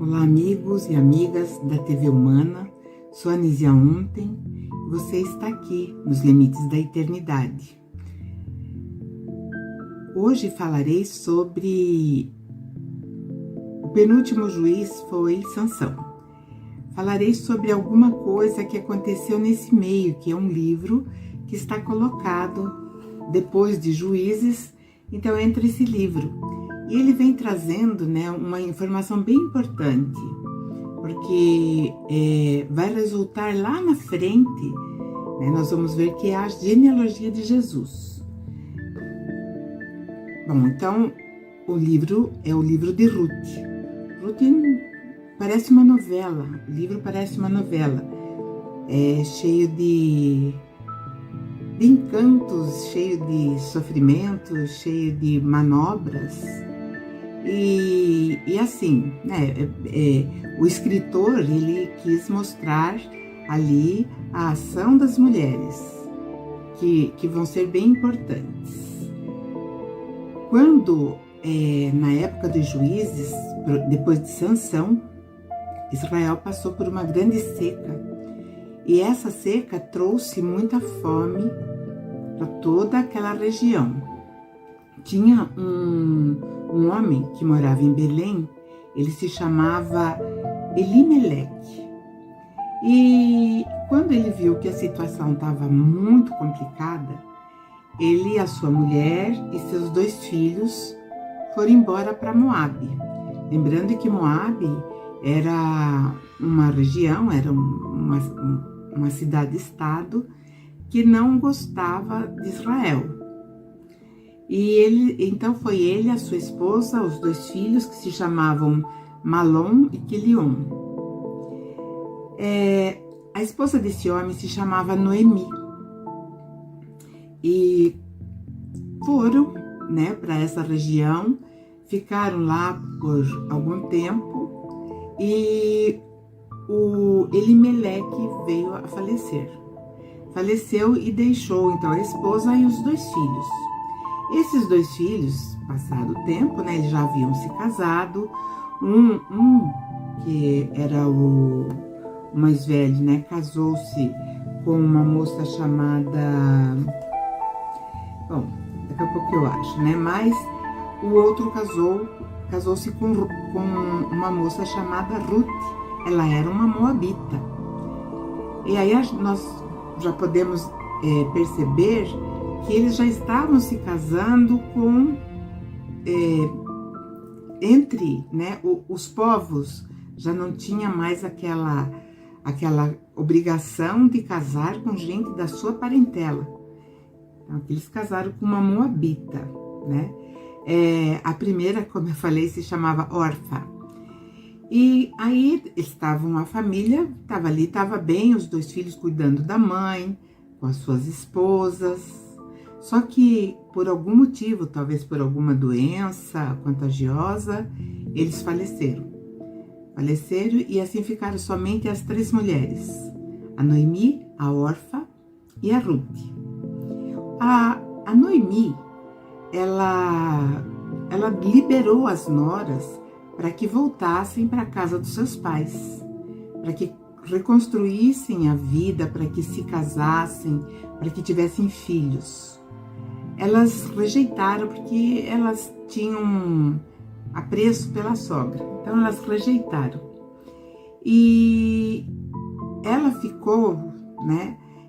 Olá, amigos e amigas da TV Humana. Sou a Nízia Ontem e você está aqui nos Limites da Eternidade. Hoje falarei sobre o penúltimo juiz foi Sansão. Falarei sobre alguma coisa que aconteceu nesse meio, que é um livro que está colocado depois de Juízes, então entra esse livro. E ele vem trazendo, uma informação bem importante, porque vai resultar lá na frente, nós vamos ver que é a genealogia de Jesus. Bom, então o livro é o livro de Ruth. Ruth parece uma novela, o livro parece uma novela, cheio de encantos, cheio de sofrimentos, cheio de manobras. E assim, o escritor, ele quis mostrar ali a ação das mulheres, que vão ser bem importantes. Quando, na época dos Juízes, depois de Sansão, Israel passou por uma grande seca. E essa seca trouxe muita fome para toda aquela região. Tinha um homem que morava em Belém, ele se chamava Elimeleque. E quando ele viu que a situação estava muito complicada, ele, a sua mulher e seus 2 filhos foram embora para Moabe. Lembrando que Moabe era uma região, era uma cidade-estado que não gostava de Israel. E então foi ele, a sua esposa, os 2 filhos que se chamavam Malom e Quilion. A esposa desse homem se chamava Noemi. E foram, para essa região, ficaram lá por algum tempo e o Elimeleque veio a falecer. Faleceu e deixou então a esposa e os 2 filhos. Esses 2 filhos, passado o tempo, eles já haviam se casado. Um que era o mais velho, casou-se com uma moça chamada... Bom, daqui a pouco eu acho, Mas o outro casou-se com uma moça chamada Ruth. Ela era uma moabita. E aí nós já podemos perceber que eles já estavam se casando com os povos, já não tinha mais aquela obrigação de casar com gente da sua parentela. Então, eles casaram com uma moabita, a primeira, como eu falei, se chamava Orfa. E aí estavam, a família estava ali, estava bem, os 2 filhos cuidando da mãe, com as suas esposas. Só que, por algum motivo, talvez por alguma doença contagiosa, eles faleceram. E assim ficaram somente as 3 mulheres. A Noemi, a Orfa e a Ruth. A Noemi, ela liberou as noras para que voltassem para a casa dos seus pais, para que reconstruíssem a vida, para que se casassem, para que tivessem filhos. Elas rejeitaram porque elas tinham apreço pela sogra, então elas rejeitaram. E ela ficou,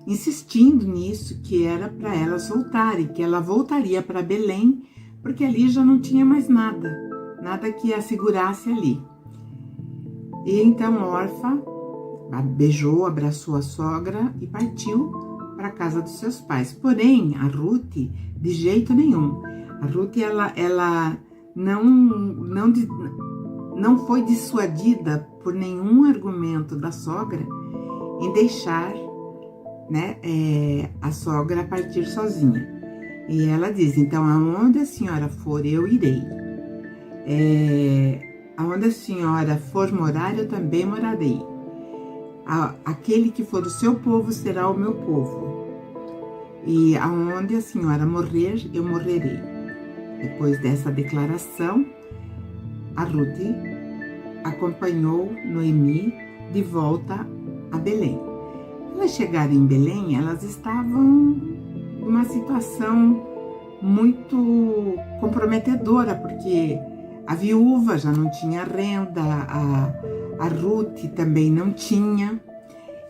insistindo nisso, que era para elas voltarem, que ela voltaria para Belém, porque ali já não tinha mais nada que a segurasse ali. E então Orfa beijou, abraçou a sogra e partiu para a casa dos seus pais. Porém, a Ruth, de jeito nenhum. A Ruth, ela não foi dissuadida por nenhum argumento da sogra em deixar, a sogra partir sozinha. E ela diz, então, aonde a senhora for, eu irei. Aonde a senhora for morar, eu também morarei. Aquele que for o seu povo será o meu povo. E aonde a senhora morrer, eu morrerei. Depois dessa declaração, a Ruth acompanhou Noemi de volta a Belém. Quando elas chegaram em Belém, elas estavam numa situação muito comprometedora, porque a viúva já não tinha renda, a Ruth também não tinha.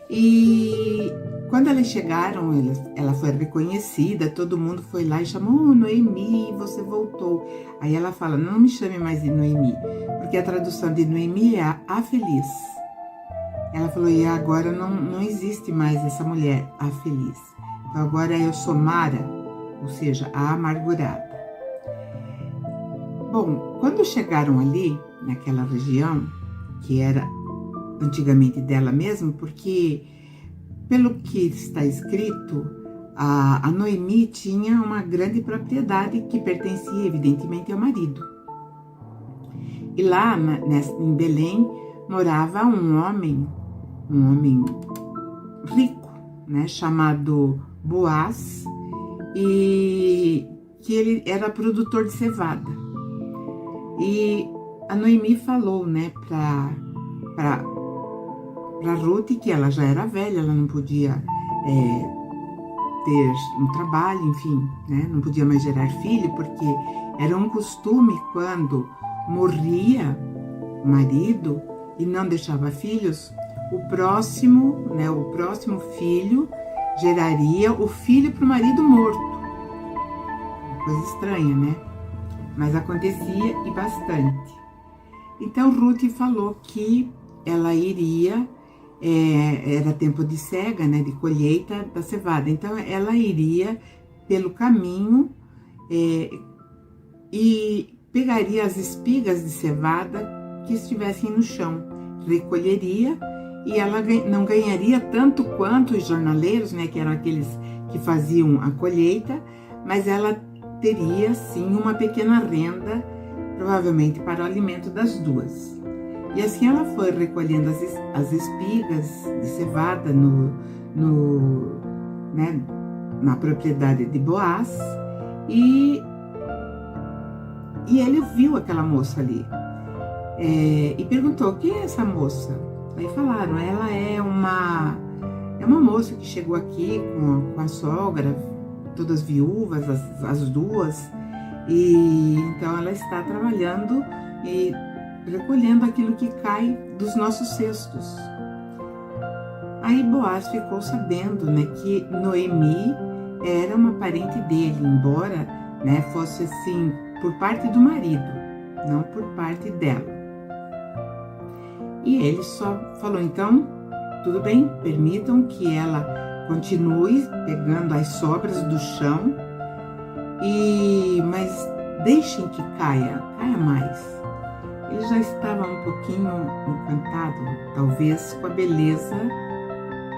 E quando elas chegaram, ela foi reconhecida, todo mundo foi lá e chamou: Noemi, você voltou. Aí ela fala: não me chame mais de Noemi, porque a tradução de Noemi é a feliz. Ela falou: e agora não existe mais essa mulher, a feliz. Então agora eu sou Mara, ou seja, a amargurada. Bom, quando chegaram ali, naquela região, que era antigamente dela mesmo, porque pelo que está escrito, a Noemi tinha uma grande propriedade que pertencia evidentemente ao marido. E lá em Belém morava um homem rico, né, chamado Boaz, e que ele era produtor de cevada. E a Noemi falou, né, para Ruth, que ela já era velha, ela não podia ter um trabalho, enfim, né, não podia mais gerar filho, porque era um costume quando morria o marido e não deixava filhos, o próximo filho geraria o filho para o marido morto. Coisa estranha, né? Mas acontecia e bastante. Então Ruth falou que ela iria, era tempo de cega, né, de colheita da cevada, então ela iria pelo caminho e pegaria as espigas de cevada que estivessem no chão, recolheria, e ela não ganharia tanto quanto os jornaleiros, né, que eram aqueles que faziam a colheita, mas ela teria sim uma pequena renda, provavelmente para o alimento das duas. E assim ela foi recolhendo as espigas de cevada na propriedade de Boaz, e ele viu aquela moça ali e perguntou: quem é essa moça? Aí falaram: ela é uma moça que chegou aqui com a sogra, todas viúvas, as duas, e então ela está trabalhando e recolhendo aquilo que cai dos nossos cestos. Aí Boaz ficou sabendo, né, que Noemi era uma parente dele, embora, né, fosse assim por parte do marido, não por parte dela. E ele só falou: então, tudo bem, permitam que ela continue pegando as sobras do chão, mas deixem que caia mais. Ele já estava um pouquinho encantado, talvez, com a beleza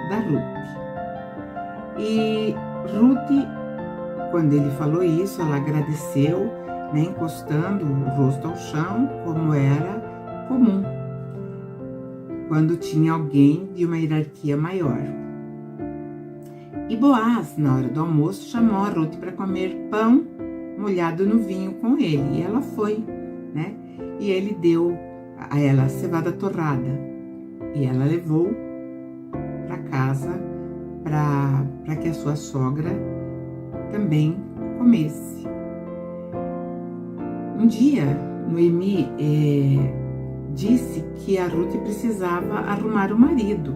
da Ruth. E Ruth, quando ele falou isso, ela agradeceu, né, encostando o rosto ao chão, como era comum quando tinha alguém de uma hierarquia maior. E Boaz, na hora do almoço, chamou a Ruth para comer pão molhado no vinho com ele. E ela foi, né? E ele deu a ela a cevada torrada. E ela levou para casa para que a sua sogra também comesse. Um dia, Noemi disse que a Ruth precisava arrumar o marido,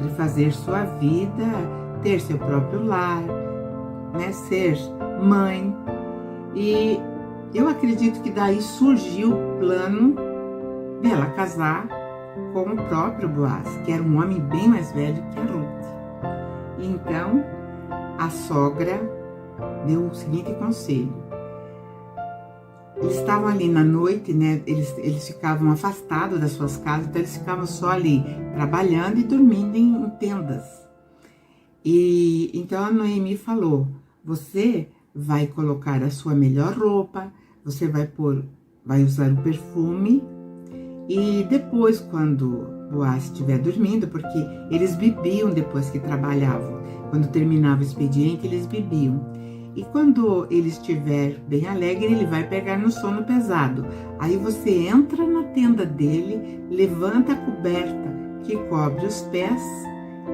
refazer sua vida, ter seu próprio lar, né, ser mãe. E eu acredito que daí surgiu o plano dela casar com o próprio Boaz, que era um homem bem mais velho que a Ruth. E então a sogra deu o seguinte conselho: eles estavam ali na noite, né? Eles ficavam afastados das suas casas, então eles ficavam só ali trabalhando e dormindo em tendas. E então a Noemi falou: você vai colocar a sua melhor roupa, você vai usar o perfume, e depois, quando Boaz estiver dormindo, porque eles bebiam depois que trabalhavam, quando terminava o expediente, eles bebiam. E quando ele estiver bem alegre, ele vai pegar no sono pesado. Aí você entra na tenda dele, levanta a coberta que cobre os pés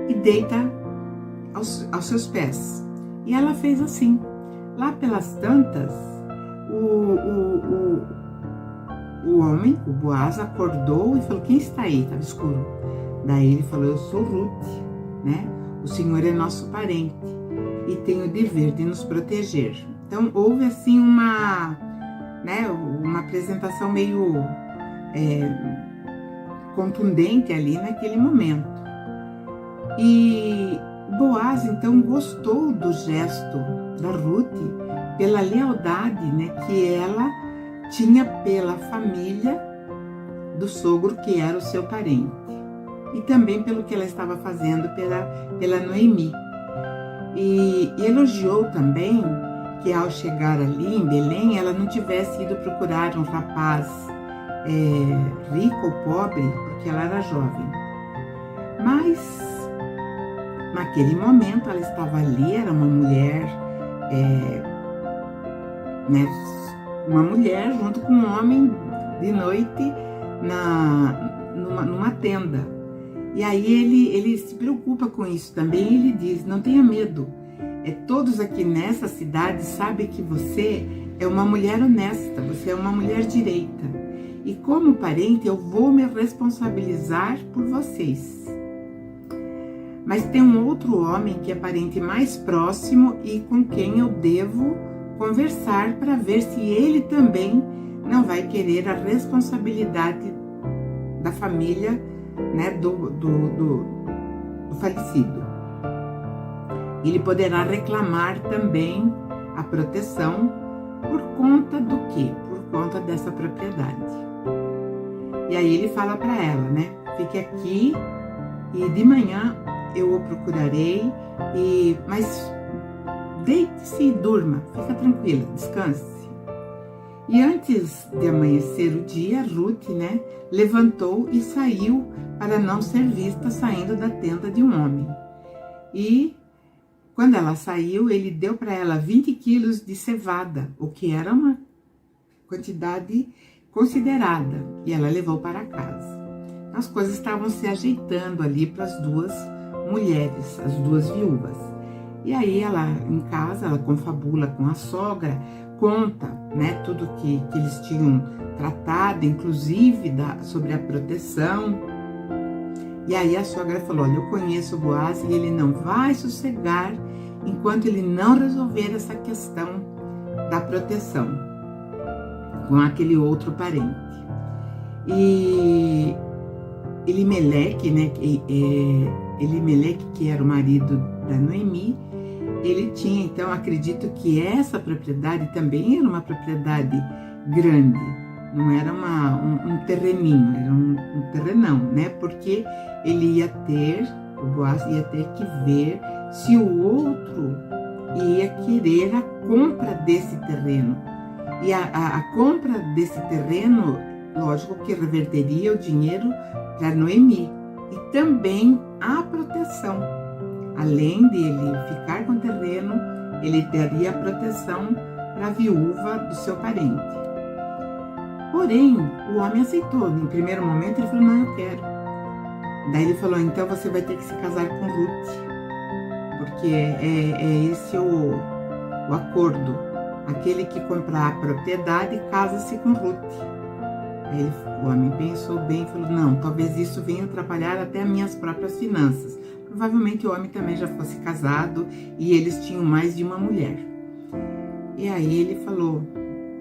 e deita aos seus pés. E ela fez assim. Lá pelas tantas, o homem, o Boaz, acordou e falou: quem está aí? Estava escuro. Daí ele falou: eu sou Ruth, né? O Senhor é nosso parente e tem o dever de nos proteger. Então houve assim uma apresentação meio contundente ali naquele momento. E Boaz então gostou do gesto da Ruth pela lealdade, né, que ela tinha pela família do sogro, que era o seu parente, e também pelo que ela estava fazendo pela Noemi. E elogiou também que ao chegar ali em Belém, ela não tivesse ido procurar um rapaz rico ou pobre, porque ela era jovem. Mas naquele momento ela estava ali, era uma mulher, uma mulher junto com um homem de noite numa tenda. E aí ele se preocupa com isso também. Ele diz: não tenha medo, todos aqui nessa cidade sabem que você é uma mulher honesta, você é uma mulher direita, e como parente eu vou me responsabilizar por vocês. Mas tem um outro homem que é parente mais próximo e com quem eu devo conversar para ver se ele também não vai querer a responsabilidade da família, né, do falecido. Ele poderá reclamar também a proteção por conta do quê? Por conta dessa propriedade. E aí ele fala para ela, né? Fique aqui e de manhã eu o procurarei, mas deite-se e durma, fica tranquila, descanse. E antes de amanhecer o dia, Ruth, né, levantou e saiu para não ser vista saindo da tenda de um homem. E quando ela saiu, ele deu para ela 20 quilos de cevada, o que era uma quantidade considerada, e ela levou para casa. As coisas estavam se ajeitando ali para as duas mulheres, as duas viúvas. E aí ela, em casa, ela confabula com a sogra, conta, né, tudo que eles tinham tratado, inclusive sobre a proteção. E aí a sogra falou: olha, eu conheço o Boaz e ele não vai sossegar enquanto ele não resolver essa questão da proteção com aquele outro parente. E Elimeleque, né, Elimeleque, que era o marido da Noemi, ele tinha, então, acredito que essa propriedade também era uma propriedade grande, não era um terreninho, era um terrenão, né, porque o Boaz ia ter que ver se o outro ia querer a compra desse terreno. E a compra desse terreno, lógico que reverteria o dinheiro para Noemi e também a proteção. Além de ele ficar com o terreno, ele daria a proteção para a viúva do seu parente. Porém, o homem aceitou. No primeiro momento ele falou: não, eu quero. Daí ele falou: então você vai ter que se casar com Ruth, porque é esse o acordo. Aquele que comprar a propriedade casa-se com Ruth. Aí o homem pensou bem e falou: não, talvez isso venha atrapalhar até as minhas próprias finanças. Provavelmente o homem também já fosse casado e eles tinham mais de uma mulher. E aí ele falou: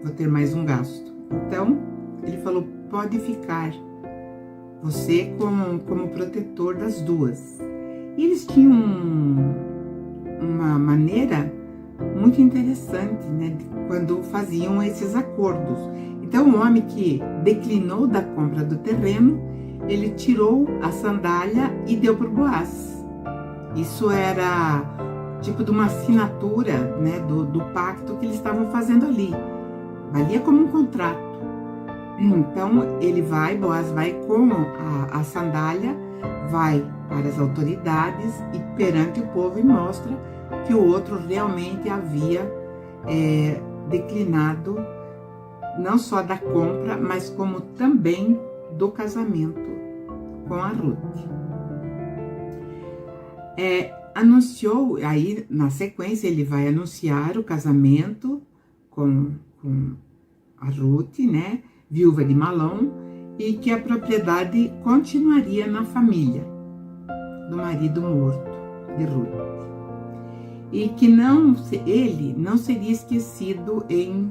vou ter mais um gasto. Então ele falou: pode ficar, você como protetor das duas. E eles tinham uma maneira muito interessante, né, quando faziam esses acordos. Então o homem que declinou da compra do terreno, ele tirou a sandália e deu para o Boaz. Isso era tipo de uma assinatura, né, do pacto que eles estavam fazendo ali. Valia como um contrato. Então Boaz vai com a sandália, vai para as autoridades e perante o povo e mostra que o outro realmente havia declinado não só da compra, mas como também do casamento com a Ruth. Anunciou, aí na sequência ele vai anunciar o casamento com a Ruth, né, viúva de Malom, e que a propriedade continuaria na família do marido morto de Ruth. E que ele não seria esquecido em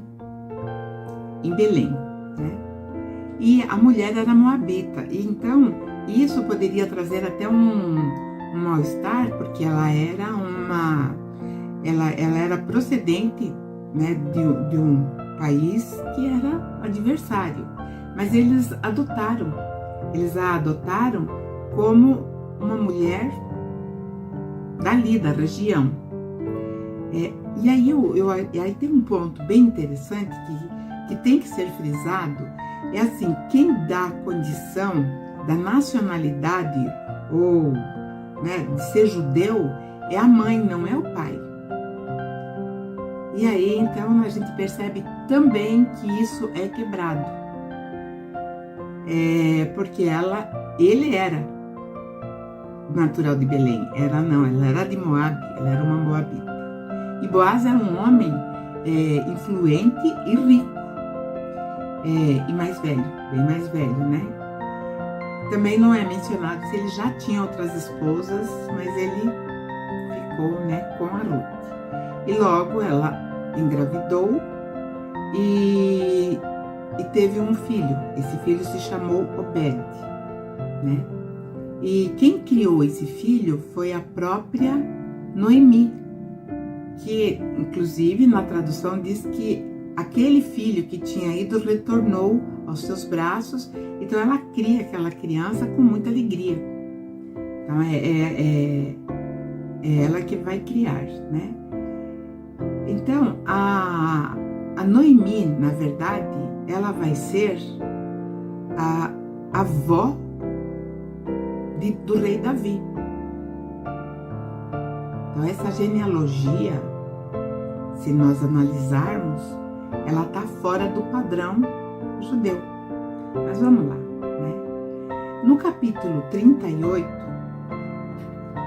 Belém, né? E a mulher era moabita, e então isso poderia trazer até um mal-estar, porque ela era procedente, né, de um país que era adversário, mas eles a adotaram como uma mulher dali, da região. E aí tem um ponto bem interessante que tem que ser frisado, é assim, quem dá a condição da nacionalidade ou, né, de ser judeu é a mãe, não é o pai. E aí então a gente percebe também que isso é quebrado, porque ele era natural de Belém, ela era de Moab, ela era uma moabita. E Boaz era um homem influente e rico, e mais velho, bem mais velho, né? Também não é mencionado se ele já tinha outras esposas, mas ele ficou, né, com a Ruth. E logo ela engravidou e teve um filho. Esse filho se chamou Obed, né? E quem criou esse filho foi a própria Noemi, que inclusive na tradução diz que aquele filho que tinha ido retornou aos seus braços, então ela cria aquela criança com muita alegria. Então é ela que vai criar, né? Então a Noemi, na verdade, ela vai ser a avó do rei Davi. Então essa genealogia, se nós analisarmos, ela está fora do padrão judeu. Mas vamos lá, né? No capítulo 38,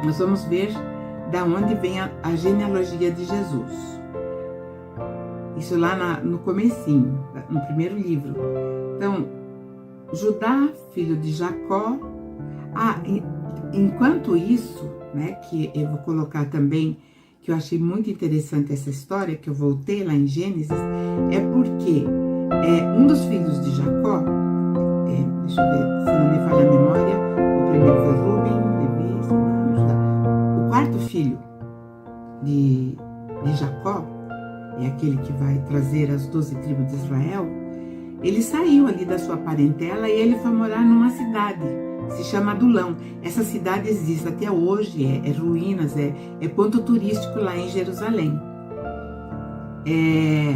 nós vamos ver da onde vem a genealogia de Jesus. Isso lá no comecinho, no primeiro livro. Então, Judá, filho de Jacó. Enquanto isso, né, que eu vou colocar também, que eu achei muito interessante essa história, que eu voltei lá em Gênesis, é porque um dos filhos de Jacó, deixa eu ver, se não me falha a memória, o primeiro foi Rubem, Levi, Judá. O quarto filho de Jacó, é aquele que vai trazer as 12 tribos de Israel, ele saiu ali da sua parentela e ele foi morar numa cidade, se chama Adulão. Essa cidade existe até hoje, é ruínas, é ponto turístico lá em Jerusalém. E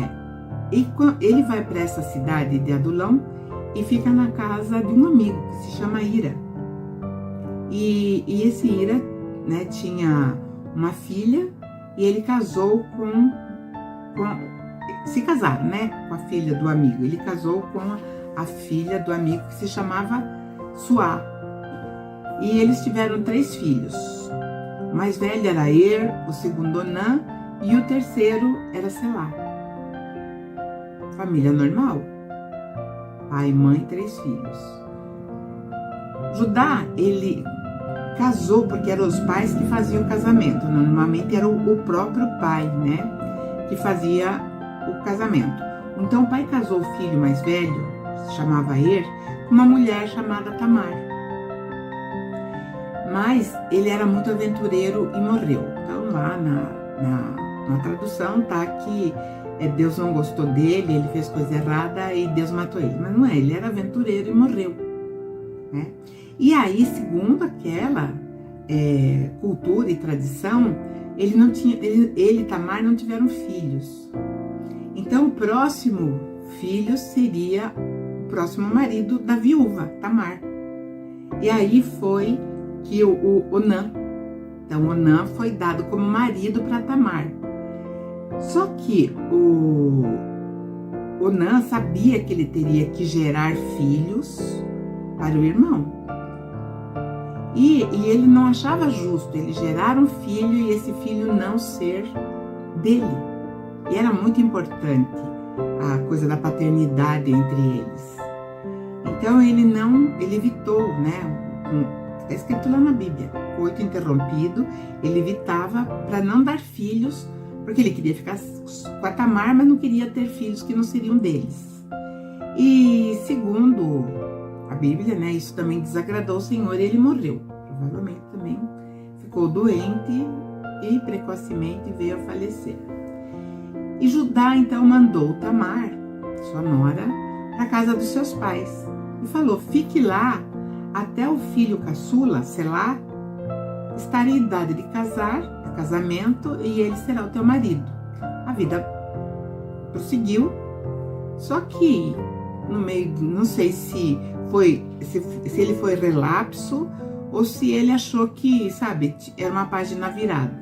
ele vai para essa cidade de Adulão e fica na casa de um amigo que se chama Ira. E esse Ira, né, tinha uma filha e ele casou se casaram, né, com a filha do amigo. Ele casou com a filha do amigo que se chamava Suá. E eles tiveram 3 filhos. O mais velho era Er, o segundo Onã e o terceiro era Selá. Família normal. Pai, mãe, 3 filhos. Judá, ele casou porque eram os pais que faziam o casamento. Normalmente era o próprio pai, né, que fazia o casamento. Então o pai casou o filho mais velho, se chamava Er, com uma mulher chamada Tamar. Mas ele era muito aventureiro e morreu. Então lá na tradução tá que Deus não gostou dele, ele fez coisa errada e Deus matou ele. Mas não é, ele era aventureiro e morreu, né? E aí, segundo aquela cultura e tradição, ele e Tamar não tiveram filhos. Então o próximo filho seria o próximo marido da viúva, Tamar. E aí foi que o Onã, então Onã foi dado como marido para Tamar. Só que o Onã sabia que ele teria que gerar filhos para o irmão. E ele não achava justo ele gerar um filho e esse filho não ser dele. E era muito importante a coisa da paternidade entre eles. Então ele evitou, né? Está escrito lá na Bíblia, coito interrompido, ele evitava para não dar filhos, porque ele queria ficar com a Tamar, mas não queria ter filhos que não seriam deles. E segundo a Bíblia, né, isso também desagradou o Senhor e ele morreu. Provavelmente também ficou doente e precocemente veio a falecer. E Judá então mandou Tamar, sua nora, para a casa dos seus pais e falou: fique lá até o filho caçula, Selá, estar em idade de casamento, e ele será o teu marido. A vida prosseguiu, só que no meio, não sei se ele foi relapso ou se ele achou que, sabe, era uma página virada.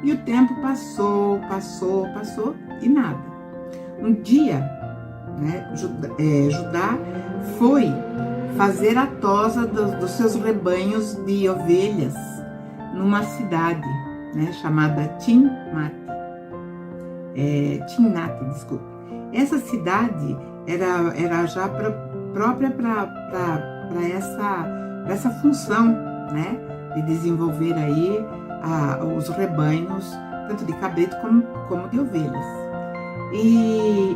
E o tempo passou e nada. Um dia, né, Judá foi fazer a tosa dos seus rebanhos de ovelhas numa cidade, né, chamada Timnat, desculpe. Essa cidade era já própria para essa função, né, de desenvolver aí os rebanhos, tanto de cabrito como de ovelhas. E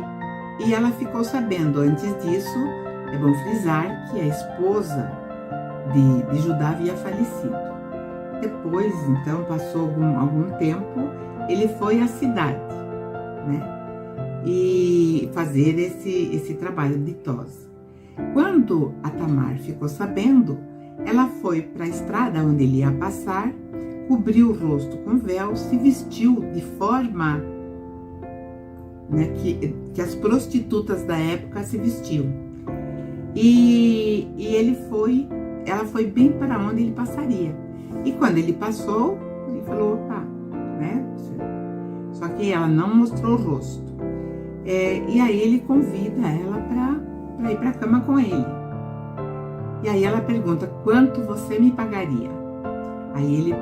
ela ficou sabendo, antes disso, é bom frisar que a esposa de Judá havia falecido. Depois, então, passou algum tempo, ele foi à cidade, né, e fazer esse trabalho de tosa. Quando a Tamar ficou sabendo, ela foi para a estrada onde ele ia passar, cobriu o rosto com véu, se vestiu de forma, né, que as prostitutas da época se vestiam. E ela foi bem para onde ele passaria. E quando ele passou, ele falou: opa, né? Só que ela não mostrou o rosto. E aí ele convida ela para ir para a cama com ele. E aí ela pergunta: quanto você me pagaria? Aí ele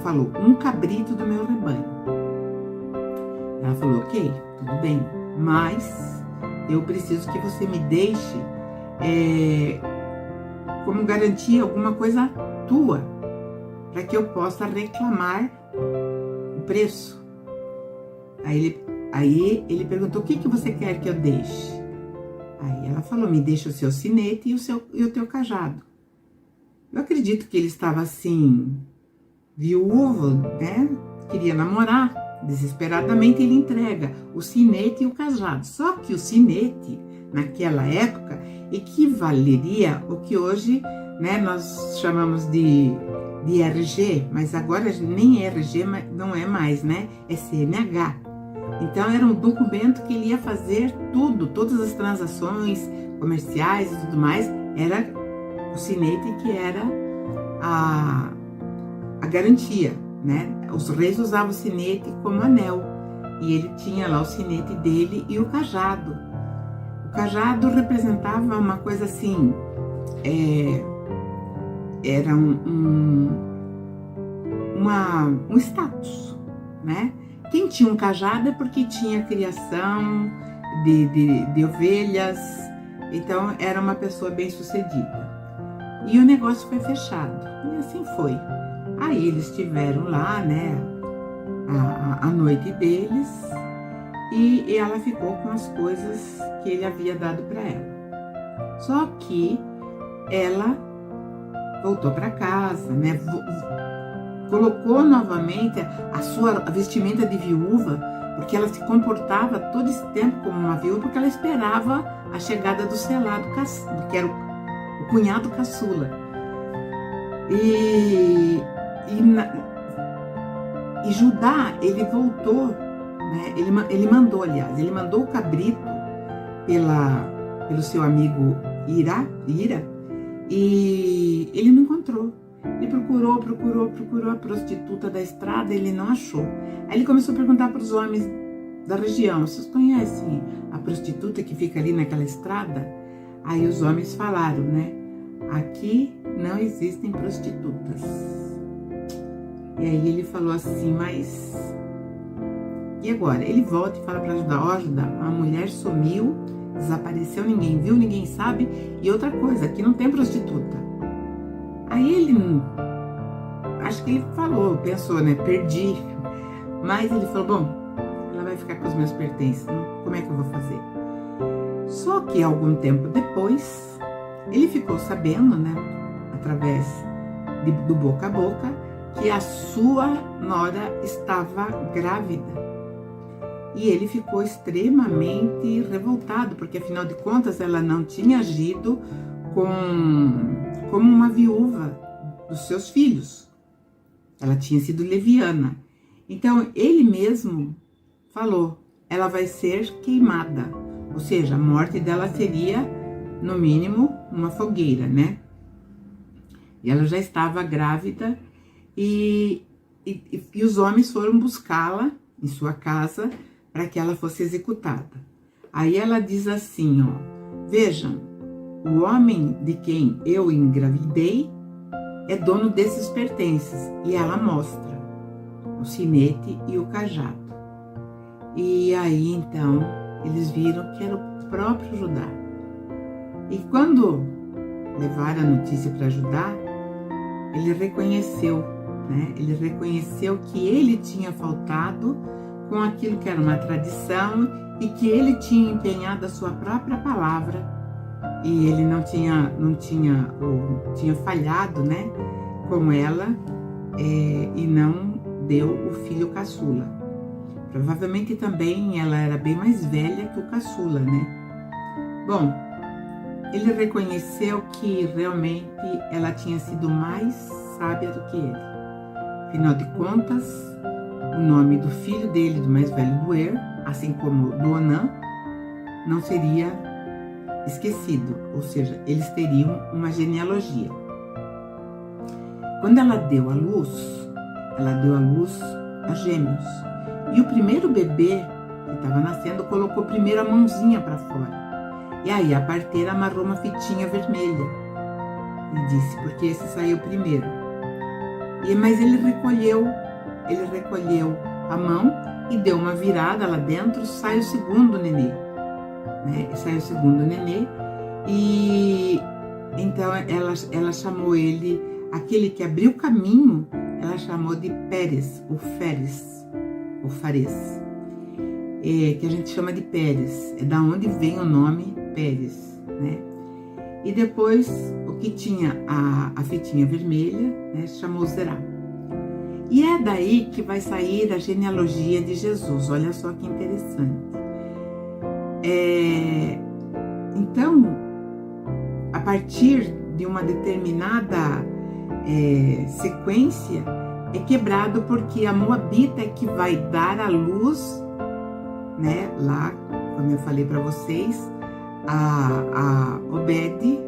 falou: um cabrito do meu rebanho. Ela falou: ok, tudo bem, mas eu preciso que você me deixe como garantia alguma coisa tua, para que eu possa reclamar o preço. Aí ele perguntou: o que você quer que eu deixe? Aí ela falou: me deixa o seu sinete e o teu cajado. Eu acredito que ele estava assim, viúvo, né? Queria namorar. Desesperadamente ele entrega o sinete e o cajado. Só que o sinete, naquela época, equivaleria ao que hoje, né, nós chamamos de RG, mas agora nem RG não é mais, né? É CNH. Então era um documento que ele ia fazer todas as transações comerciais e tudo mais, era o sinete que era a garantia, né? Os reis usavam o sinete como anel, e ele tinha lá o sinete dele e o cajado. O cajado representava uma coisa assim, era um status, né? Quem tinha um cajado é porque tinha criação de ovelhas, então era uma pessoa bem sucedida. E o negócio foi fechado, e assim foi. Aí eles tiveram lá, né, a noite deles, e ela ficou com as coisas que ele havia dado para ela. Só que ela voltou para casa, né, colocou novamente a sua vestimenta de viúva, porque ela se comportava todo esse tempo como uma viúva, porque ela esperava a chegada do selado, que era o cunhado caçula. E Judá, ele voltou, né? Ele mandou o cabrito pelo seu amigo Ira, e ele não encontrou. Ele procurou a prostituta da estrada, ele não achou. Aí ele começou a perguntar para os homens da região: vocês conhecem a prostituta que fica ali naquela estrada? Aí os homens falaram, né? Aqui não existem prostitutas. E aí ele falou assim: mas e agora? Ele volta e fala para ajudar: ó, ajudar, uma mulher sumiu, desapareceu, ninguém viu, ninguém sabe. E outra coisa, aqui não tem prostituta. Aí ele, acho que ele falou, pensou, né? Perdi. Mas ele falou: bom, ela vai ficar com os meus pertences, como é que eu vou fazer? Só que algum tempo depois, ele ficou sabendo, né? Através do boca a boca, que a sua nora estava grávida. E ele ficou extremamente revoltado, porque afinal de contas ela não tinha agido como uma viúva dos seus filhos. Ela tinha sido leviana. Então ele mesmo falou: ela vai ser queimada. Ou seja, a morte dela seria, no mínimo, uma fogueira, né? E ela já estava grávida e os homens foram buscá-la em sua casa para que ela fosse executada. Aí ela diz assim, ó: vejam, o homem de quem eu engravidei é dono desses pertences. E ela mostra o sinete e o cajado. E aí então eles viram que era o próprio Judá. E quando levaram a notícia para Judá, ele reconheceu, né? Ele reconheceu que ele tinha faltado com aquilo que era uma tradição e que ele tinha empenhado a sua própria palavra e ele tinha falhado, né, com ela e não deu o filho caçula. Provavelmente também ela era bem mais velha que o caçula, né? Bom, ele reconheceu que realmente ela tinha sido mais sábia do que ele. Afinal de contas, o nome do filho dele, do mais velho, do assim como do Onã, não seria esquecido, ou seja, eles teriam uma genealogia. Quando ela deu à luz a gêmeos. E o primeiro bebê que estava nascendo colocou primeiro a mãozinha para fora. E aí a parteira amarrou uma fitinha vermelha e disse: porque esse saiu primeiro. Mas ele recolheu a mão e deu uma virada lá dentro, sai o segundo nenê, né? Sai o segundo nenê e então ela chamou ele, aquele que abriu o caminho, ela chamou de Pérez, o Fares, que a gente chama de Pérez, é da onde vem o nome Pérez, né? E depois o que tinha a fitinha vermelha, né, chamou Zerá. E é daí que vai sair a genealogia de Jesus. Olha só que interessante. Então, a partir de uma determinada sequência, é quebrado porque a Moabita é que vai dar à luz, né, lá, como eu falei para vocês, a Obed,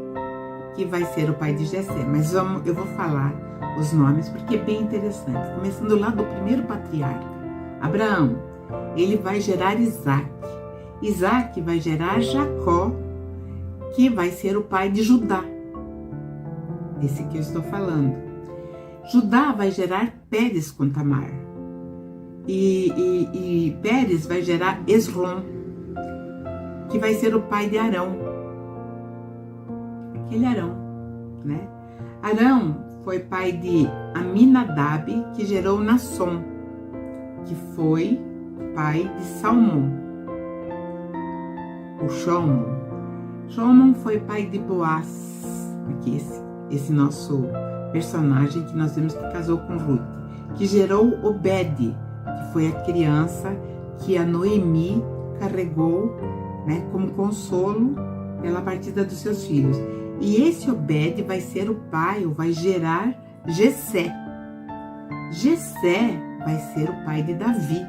que vai ser o pai de Jessé. Mas eu vou falar os nomes porque é bem interessante. Começando lá do primeiro patriarca, Abraão, ele vai gerar Isaac. Isaac vai gerar Jacó, que vai ser o pai de Judá. Esse que eu estou falando. Judá vai gerar Pérez com Tamar. E Pérez vai gerar Esrom, que vai ser o pai de Arão. Aquele Arão, né? Arão foi pai de Aminadab, que gerou Nasson, que foi pai de Salmão. O Shomon foi pai de Boaz, aqui esse nosso personagem que nós vemos que casou com Ruth, que gerou Obed, que foi a criança que a Noemi carregou, né, como consolo pela partida dos seus filhos. E esse Obed vai ser o pai, ou vai gerar Jessé. Jessé vai ser o pai de Davi,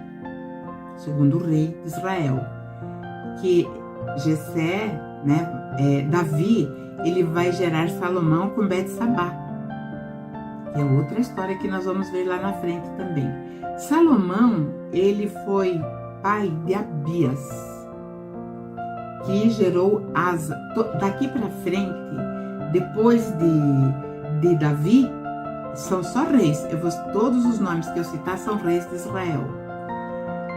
segundo o rei de Israel. Que Jessé, né, Davi, ele vai gerar Salomão com Bet-Sabá. que é outra história que nós vamos ver lá na frente também. Salomão, ele foi pai de Abias, que gerou Asa. Daqui para frente, depois de Davi, são só reis. Todos os nomes que eu citar são reis de Israel.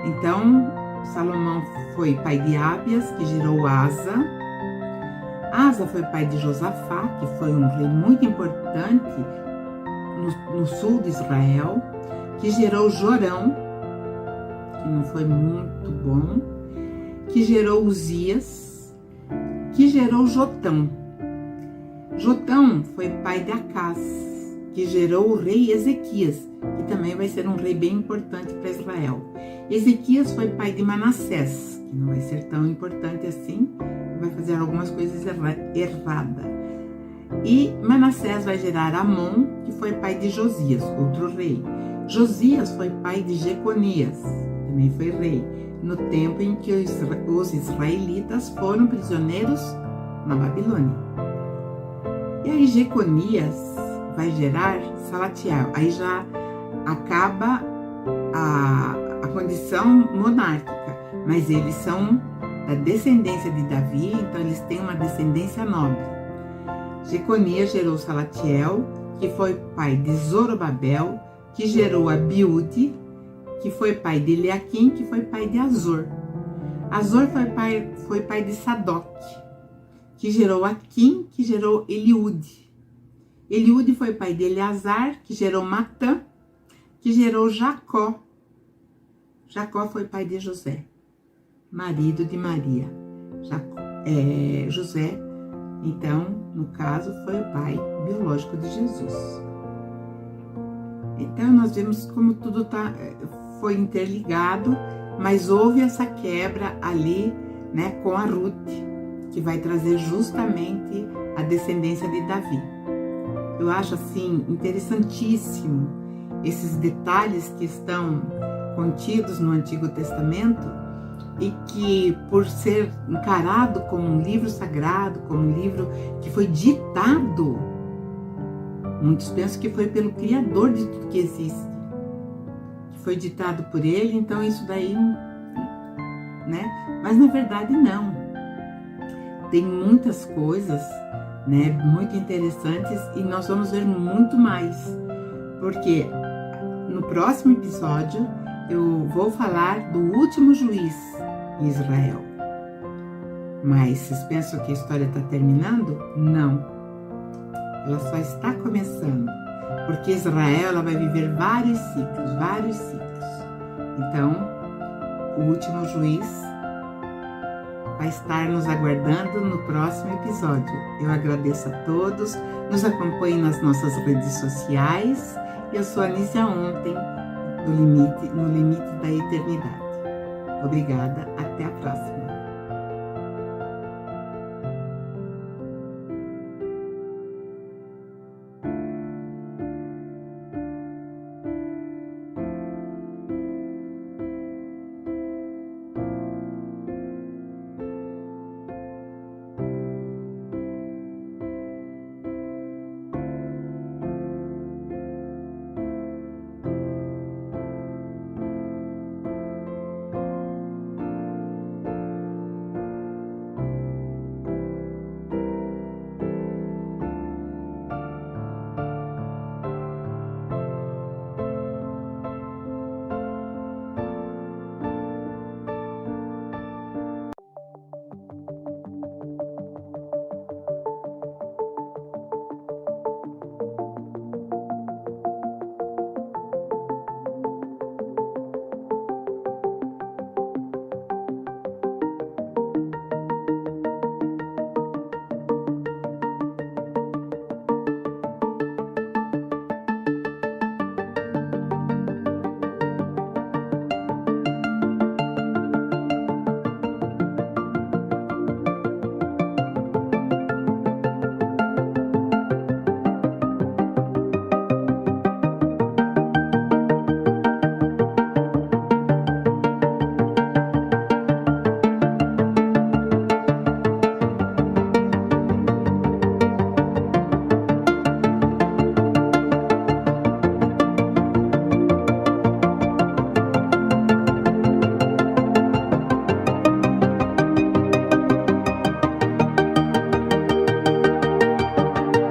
Então, Salomão foi pai de Abias, que gerou Asa. Asa foi pai de Josafá, que foi um rei muito importante no sul de Israel, que gerou Jorão, que não foi muito bom, que gerou Uzias, que gerou Jotão. Jotão foi pai de Acás, que gerou o rei Ezequias, que também vai ser um rei bem importante para Israel. Ezequias foi pai de Manassés, que não vai ser tão importante assim, vai fazer algumas coisas erradas. E Manassés vai gerar Amon, que foi pai de Josias, outro rei. Josias foi pai de Jeconias, também foi rei, no tempo em que os israelitas foram prisioneiros na Babilônia. E aí Jeconias vai gerar Salatiel. Aí já acaba a condição monárquica, mas eles são da descendência de Davi, então eles têm uma descendência nobre. Jeconias gerou Salatiel, que foi pai de Zorobabel, que gerou Abiúde, que foi pai de Eliaquim, que foi pai de Azor. Azor foi pai de Sadoc, que gerou Aquim, que gerou Eliúde. Eliúde foi pai de Eleazar, que gerou Matã, que gerou Jacó. Jacó foi pai de José, marido de Maria. José, então, no caso, foi o pai biológico de Jesus. Então, nós vemos como tudo foi interligado, mas houve essa quebra ali, né, com a Ruth, que vai trazer justamente a descendência de Davi. Eu acho, assim, interessantíssimo esses detalhes que estão contidos no Antigo Testamento e que, por ser encarado como um livro sagrado, como um livro que foi ditado, muitos pensam que foi pelo Criador de tudo que existe, que foi ditado por ele, então isso daí, né? Mas na verdade não. Tem muitas coisas, né, muito interessantes e nós vamos ver muito mais, porque no próximo episódio eu vou falar do último juiz em Israel. Mas vocês pensam que a história está terminando? Não. Ela só está começando, porque Israel ela vai viver vários ciclos. Então, o último juiz vai estar nos aguardando no próximo episódio. Eu agradeço a todos, nos acompanhem nas nossas redes sociais. Eu sou a Anísia Ontem, no limite da eternidade. Obrigada, até a próxima.